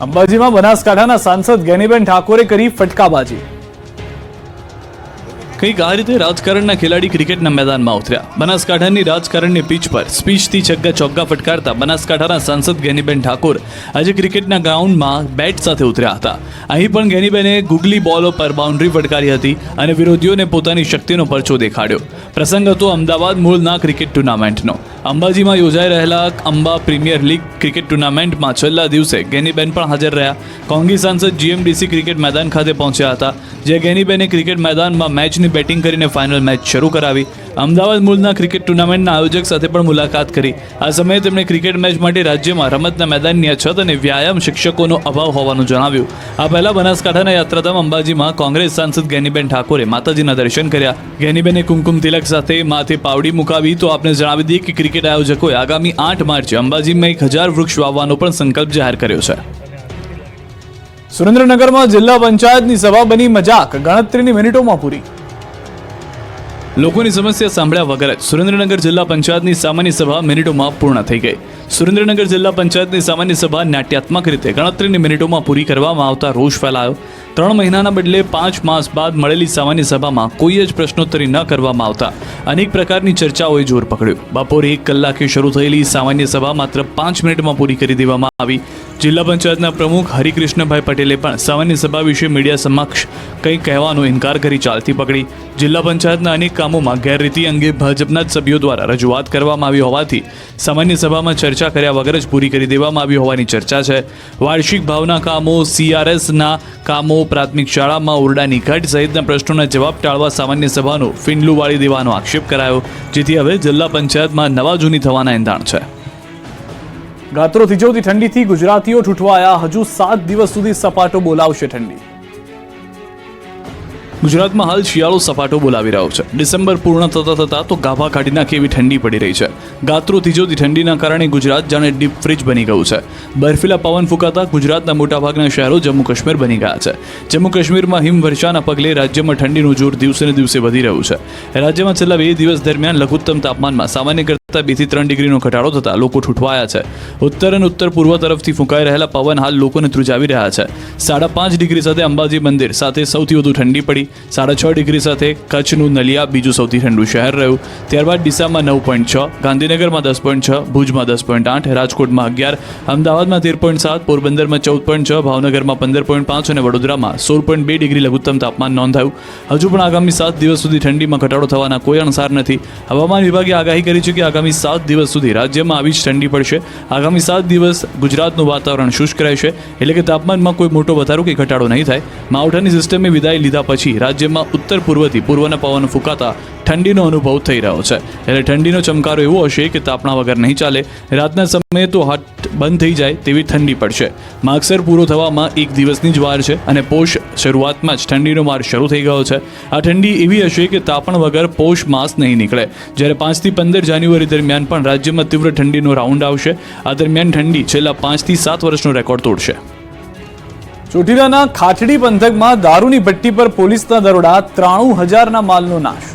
અંબાજીમાં બનાસકાંઠાના સાંસદ ગેનીબેન ઠાકોરે કરી ફટકાબાજી। કંઈક આ રીતે રાજકારણના ખેલાડી ક્રિકેટના મેદાનમાં ઉતર્યા। બનાસકાંઠાની રાજકારણની પીચ પર સ્પીચથી છગ્ગા ચોગ્ગા ફટકારતા બનાસકાંઠાના સાંસદ ગેનીબેન ઠાકોર આજે ક્રિકેટના ગ્રાઉન્ડમાં બેટ સાથે ઉતર્યા હતા। અહીં પણ ગેનીબેને ગુગલી બોલો પર બાઉન્ડ્રી ફટકારી હતી અને વિરોધીઓને પોતાની શક્તિનો પરચો દેખાડ્યો। પ્રસંગ હતો અમદાવાદ મૂળના ક્રિકેટ ટુર્નામેન્ટનો। અંબાજીમાં યોજાઈ રહેલા અંબા પ્રીમિયર લીગ ક્રિકેટ ટુર્નામેન્ટમાં છેલ્લા દિવસે ગેનીબેન પણ હાજર રહ્યા। કોંગ્રેસ સાંસદ જીએમડીસી ક્રિકેટ મેદાન ખાતે પહોંચ્યા હતા, જે ગેનીબેને ક્રિકેટ મેદાનમાં મેચની બેટિંગ કરીને ફાઇનલ મેચ શરૂ કરાવી। અમદાવાદ મૂળના ક્રિકેટ ટુર્નામેન્ટના આયોજક સાથે પણ મુલાકાત કરી। આ સમયે તેમણે ક્રિકેટ મેચ માટે રાજ્યમાં રમતના મેદાનની અછત અને વ્યાયામ શિક્ષકોનો અભાવ હોવાનું જણાવ્યું। આ પહેલા બનાસકાંઠાના યાત્રાધામ અંબાજીમાં કોંગ્રેસ સાંસદ ગેનીબેન ઠાકોરે માતાજીના દર્શન કર્યા। ગેનીબેને કુમકુમ તિલક સાથે માથે પાવડી મુકાવી। તો આપને જણાવી દઈએ કે ક્રિકેટ આયોજકોએ આગામી 8 માર્ચે અંબાજીમાં 1000 વૃક્ષ વાવવાનો પણ સંકલ્પ જાહેર કર્યો છે। સુરેન્દ્રનગરમાં જિલ્લા પંચાયતની સભા બની મજાક, ગણતરીની મિનિટોમાં પૂરી। લોકોની સમસ્યા સાંભળ્યા વગર જ સુરેન્દ્રનગર જિલ્લા પંચાયતની સામાન્ય સભા મિનિટોમાં પૂર્ણ થઈ ગઈ। સુરેન્દ્રનગર જિલ્લા પંચાયતની સામાન્ય સભા નાટ્યાત્મક રીતે ગણતરીની મિનિટોમાં પૂરી કરવામાં આવતા રોષ ફેલાયો। 3 મહિનાના બદલે 5 માસ બાદ મળેલી સામાન્ય સભામાં કોઈ જ પ્રશ્નોત્તરી ન કરવામાં આવતા અનેક પ્રકારની ચર્ચાઓએ જોર પકડ્યું। બપોરે 1 કલાકે શરૂ થયેલી સામાન્ય સભા માત્ર 5 મિનિટમાં પૂરી કરી દેવામાં આવી। જિલ્લા પંચાયતના પ્રમુખ હરિકૃષ્ણભાઈ પટેલે પણ સામાન્ય સભા વિશે મીડિયા સમક્ષ કંઈ કહેવાનો ઇનકાર કરી ચાલતી પકડી। જિલ્લા પંચાયતના અનેક કામોમાં ગેરરીતિ અંગે ભાજપના જ સભ્યો દ્વારા રજૂઆત કરવામાં આવી હોવાથી સામાન્ય સભામાં ચર્ચા કર્યા વગર જ પૂરી કરી દેવામાં આવી હોવાની ચર્ચા છે। વાર્ષિક ભાવના કામો, CRSના કામો, પ્રાથમિક શાળામાં ઓરડાની ઘટ સહિતના પ્રશ્નોના જવાબ ટાળવા સામાન્ય સભાનું ફીંડલું વાળી દેવાનો આક્ષેપ કરાયો, જેથી હવે જિલ્લા પંચાયતમાં નવા જૂની થવાના એંધાણ છે। ગાત્રો થીજવતી ઠંડીથી ગુજરાતીઓ ઠૂઠવાયા। હજુ 7 દિવસ સુધી સપાટો બોલાવશે ઠંડી। ગુજરાતમાં હાલ શિયાળો સપાટો બોલાવી રહ્યો છે। ડિસેમ્બર પૂર્ણ થતા તો ગાભા કાઢી નાખે એવી ઠંડી પડી રહી છે। ગાત્રો થીજવતી ઠંડીના કારણે ગુજરાત જાણે ડીપ ફ્રીજ બની ગયું છે। બર્ફીલા પવન ફૂંકાતા ગુજરાતના મોટાભાગના શહેરો જમ્મુ કાશ્મીર બની ગયા છે। જમ્મુ કાશ્મીરમાં હિમવર્ષાના પગલે રાજ્યમાં ઠંડીનું જોર દિવસે ને દિવસે વધી રહ્યું છે। રાજ્યમાં છેલ્લા 2 દિવસ દરમિયાન લઘુત્તમ તાપમાનમાં સામાન્ય કરતાં 2 થી 3 ડિગ્રીનો ઘટાડો થતા લોકો ઠૂઠવાયા છે। ઉત્તર અને ઉત્તર પૂર્વ તરફથી ફૂંકાઈ રહેલા પવન હાલ લોકોને ધ્રુજાવી રહ્યા છે। 5.5 ડિગ્રી સાથે અંબાજી મંદિર સાથે સૌથી વધુ ઠંડી પડી। 6.5 ડિગ્રી સાથે કચ્છનું નલિયા બીજું સૌથી ઠંડુ શહેર રહ્યું। ત્યારબાદ ડીસામાં 9.6, ગાંધીનગરમાં 10.6, ભુજમાં 10.8, રાજકોટમાં 11, અમદાવાદમાં 13.7, પોરબંદરમાં 14.6, ભાવનગરમાં 15.5 અને વડોદરામાં 16.2 ડિગ્રી લઘુત્તમ તાપમાન નોંધાયું। હજુ પણ આગામી 7 દિવસ સુધી ઠંડીમાં ઘટાડો થવાના કોઈ અણસાર નથી। હવામાન વિભાગે આગાહી કરી છે કે આગામી 7 દિવસ સુધી રાજ્યમાં આવી જ ઠંડી પડશે। આગામી 7 દિવસ ગુજરાતનું વાતાવરણ શુષ્ક રહેશે, એટલે કે તાપમાનમાં કોઈ મોટો વધારો કે ઘટાડો નહીં થાય। માવઠાની સિસ્ટમે વિદાય લીધા પછી રાજ્યમાં ઉત્તર પૂર્વથી પૂર્વના પવન ફૂંકાતા ઠંડીનો અનુભવ થઈ રહ્યો છે। એટલે ઠંડીનો ચમકારો એવો હશે કે તાપણા વગર નહીં ચાલે। રાતના સમયે તો હાટ બંધ થઈ જાય તેવી ઠંડી પડશે। માગસર પૂરો થવામાં 1 દિવસની જ વાર છે અને પોષ શરૂઆતમાં જ ઠંડીનો માર શરૂ થઈ ગયો છે। આ ઠંડી એવી હશે કે તાપણ વગર પોષ માસ નહીં નીકળે। જ્યારે 5 થી 15 જાન્યુઆરી દરમિયાન પણ રાજ્યમાં તીવ્ર ઠંડીનો રાઉન્ડ આવશે। આ દરમિયાન ઠંડી છેલ્લા 5 થી 7 વર્ષનો રેકોર્ડ તોડશે। ચોટીલાના ખાટડી પંથકમાં દારૂની ભટ્ટી પર પોલીસના દરોડા, 93,000ના માલનો નાશ।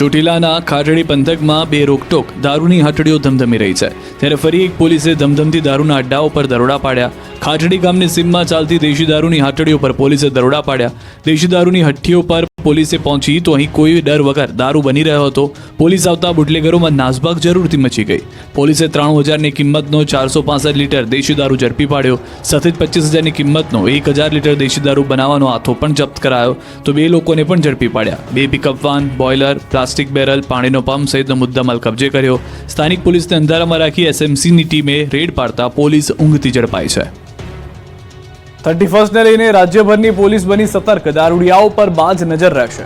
ચોટીલાના ખાટડી પંથકમાં બે રોકટોક દારૂની હટડીઓ ધમધમી રહી છે, ત્યારે ફરી એક પોલીસે ધમધમતી દારૂના અડ્ડાઓ પર દરોડા પાડ્યા। ખાટડી ગામની સીમમાં ચાલતી દેશી દારૂની હટડીઓ પર પોલીસે દરોડા પાડ્યા। દેશી દારૂની હઠ્ઠીઓ પર પોલીસે પહોંચી તો અહીં કોઈ ડર વગર દારૂ બની રહ્યો હતો। પોલીસ આવતા બુટલેગરોમાં નાસભાગ જરૂરથી મચી ગઈ। પોલીસે 93,000ની કિંમતનો 465 લીટર દેશી દારૂ ઝડપી પાડ્યો। સાથે જ 25,000ની કિંમતનો 1,000 લીટર દેશી દારૂ બનાવવાનો હાથો પણ જપ્ત કરાયો। તો 2 લોકોને પણ ઝડપી પાડ્યા। 2 pickup van, boiler, plastic barrel, પાણીનો પંપ સહિતનો મુદ્દામાલ કબજે કર્યો। સ્થાનિક પોલીસને અંધારામાં રાખી SMCની ટીમે રેડ પાડતા પોલીસ ઊંઘતી ઝડપાઈ છે। 31st ને લઈને રાજ્યભરની પોલીસ બની સતર્ક, દારૂડિયાઓ પર બાજ નજર રહેશે।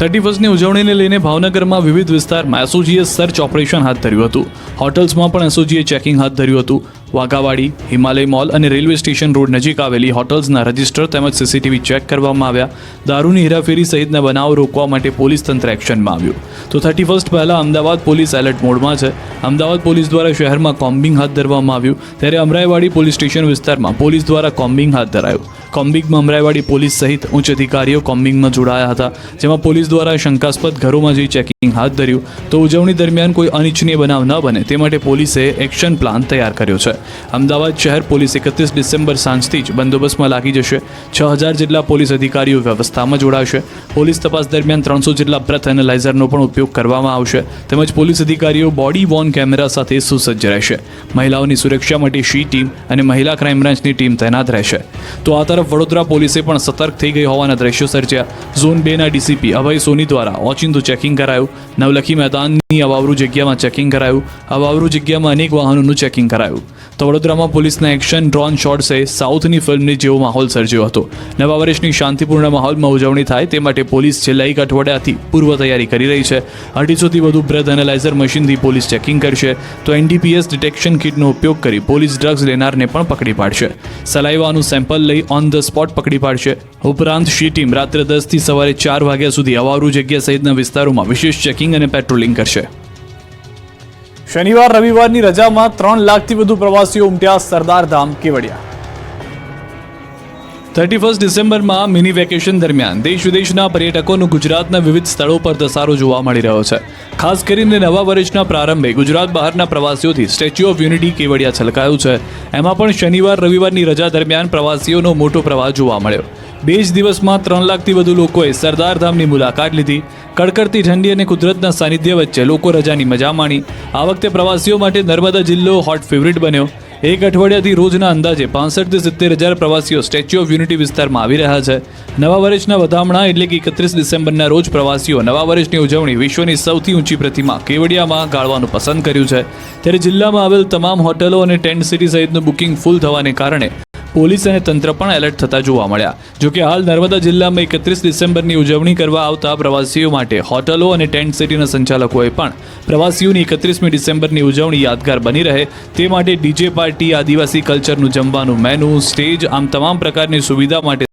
31st ઉજવણીને લઈને ભાવનગરમાં વિવિધ વિસ્તારમાં એસઓજીએ સર્ચ ઓપરેશન હાથ ધર્યું હતું। હોટલ્સમાં પણ એસઓજીએ ચેકિંગ હાથ ધર્યું હતું। વાઘાવાડી, હિમાલય મોલ અને રેલવે સ્ટેશન રોડ નજીક આવેલી હોટલ્સના રજિસ્ટર તેમજ સીસીટીવી ચેક કરવામાં આવ્યા. દારૂની હેરાફેરી સહિતના બનાવો રોકવા માટે પોલીસ તંત્ર એક્શનમાં આવ્યું. તો 31 પહેલા અમદાવાદ પોલીસ એલર્ટ મોડમાં છે. અમદાવાદ પોલીસ દ્વારા શહેરમાં કોમ્બિંગ હાથ ધરવામાં આવ્યું, ત્યારે અમરાઈવાડી પોલીસ સ્ટેશન વિસ્તારમાં પોલીસ દ્વારા કોમ્બિંગ હાથ ધરાયું. કોમ્બિંગમાં અમરાઈવાડી પોલીસ સહિત ઉચ્ચ અધિકારીઓ કોમ્બિંગમાં જોડાયા હતા, જેમાં પોલીસ દ્વારા શંકાસ્પદ ઘરોમાં જઈ ચેકિંગ હાથ ધર્યું. તો ઉજવણી દરમિયાન કોઈ અનિચ્છનીય બનાવ ન બને તે માટે પોલીસે એક્શન પ્લાન તૈયાર કર્યો છે. અમદાવાદ શહેર પોલીસ 31 ડિસેમ્બર સાંજથી જ બંદોબસ્તમાં લાગી જશે. 6000 જેટલા પોલીસ અધિકારીઓ વ્યવસ્થામાં જોડાશે. પોલીસ તપાસ દરમિયાન 300 જેટલા બ્રેથ એનાલાઇઝરનો પણ ઉપયોગ કરવામાં આવશે. તેમજ પોલીસ અધિકારીઓ બોડી વોર્ન કેમેરા સાથે સુસજ્જ રહેશે. મહિલાઓની સુરક્ષા માટે શી ટીમ અને મહિલા ક્રાઇમ બ્રાન્ચની ટીમ તૈનાત રહેશે. તો આ તરફ વડોદરા પોલીસે પણ સતર્ક થઈ ગઈ હોવાના દ્રશ્યો સર્જ્યા. ઝોન 2ના ડીસીપી અભય સોની દ્વારા ઓચિંતું ચેકિંગ કરાયું. નવલખી મેદાનની અવાવરૂ જગ્યામાં ચેકિંગ કરાયું. અવાવરૂ જગ્યામાં અનેક વાહનોનું ચેકિંગ કરાયું. તો વડોદરામાં પોલીસના એક્શન ડ્રોન શોટ્સે સાઉથની ફિલ્મની જેવો માહોલ સર્જ્યો હતો. નવા વર્ષની શાંતિપૂર્ણ માહોલમાં ઉજવણી થાય તે માટે પોલીસ છેલ્લા એક અઠવાડિયાથી પૂર્વ તૈયારી કરી રહી છે. 250થી વધુ બ્રેથ એનાલાઇઝર મશીનથી પોલીસ ચેકિંગ કરશે. તો એનડીપીએસ ડિટેક્શન કિટનો ઉપયોગ કરી પોલીસ ડ્રગ્સ લેનારને પણ પકડી પાડશે. સલાઈવાનું સેમ્પલ લઈ ઓન ધ સ્પોટ પકડી પાડશે. ઉપરાંત શી ટીમ રાત્રે 10થી સવારે 4 વાગ્યા સુધી અવાવરૂ જગ્યા સહિતના વિસ્તારોમાં વિશેષ ચેકિંગ અને પેટ્રોલિંગ કરશે. શનિવાર રવિવારની રજામાં 3 લાખથી વધુ પ્રવાસીઓ ઉમટ્યા સરદાર ધામ કેવડિયા. 31 ડિસેમ્બરમાં મિની વેકેશન દરમિયાન દેશ વિદેશના પર્યટકોનો ગુજરાતના વિવિધ સ્થળો પર ધસારો જોવા મળી રહ્યો છે. ખાસ કરીને નવા વર્ષના પ્રારંભે ગુજરાત બહારના પ્રવાસીઓથી સ્ટેચ્યુ ઓફ યુનિટી કેવડિયા છલકાયું છે. એમાં પણ શનિવાર રવિવારની રજા દરમિયાન પ્રવાસીઓનો મોટો પ્રવાહ જોવા મળ્યો. 2 જ દિવસમાં 3 લાખથી વધુ લોકોએ સરદાર ધામની મુલાકાત લીધી. કડકડતી ઠંડી અને કુદરતના સાનિધ્ય વચ્ચે લોકો રજાની મજા માણી. આ વખતે પ્રવાસીઓ માટે નર્મદા જિલ્લો હોટ ફેવરિટ બન્યો. એક અઠવાડિયાથી રોજના અંદાજે 65,000 થી 70,000 પ્રવાસીઓ સ્ટેચ્યુ ઓફ યુનિટી વિસ્તારમાં આવી રહ્યા છે. નવા વર્ષના વધામણા એટલે કે 31 ડિસેમ્બરના રોજ પ્રવાસીઓ નવા વર્ષની ઉજવણી વિશ્વની સૌથી ઊંચી પ્રતિમા કેવડિયામાં ગાળવાનું પસંદ કર્યું છે. ત્યારે જિલ્લામાં આવેલ તમામ હોટલો અને ટેન્ટ સિટી સહિતનું બુકિંગ ફૂલ થવાને કારણે પોલીસ અને તંત્ર પણ એલર્ટ થતા જોવા મળ્યા. જોકે હાલ નર્મદા જિલ્લામાં 31 ડિસેમ્બરની ઉજવણી કરવા આવતા પ્રવાસીઓ માટે હોટલો અને ટેન્ટ સિટીના સંચાલકોએ પણ પ્રવાસીઓની 31મી ડિસેમ્બરની ઉજવણી યાદગાર બની રહે તે માટે ડીજે પાર્ટી, આદિવાસી કલ્ચરનું જમવાનું મેનુ, સ્ટેજ આમ તમામ પ્રકારની સુવિધા માટે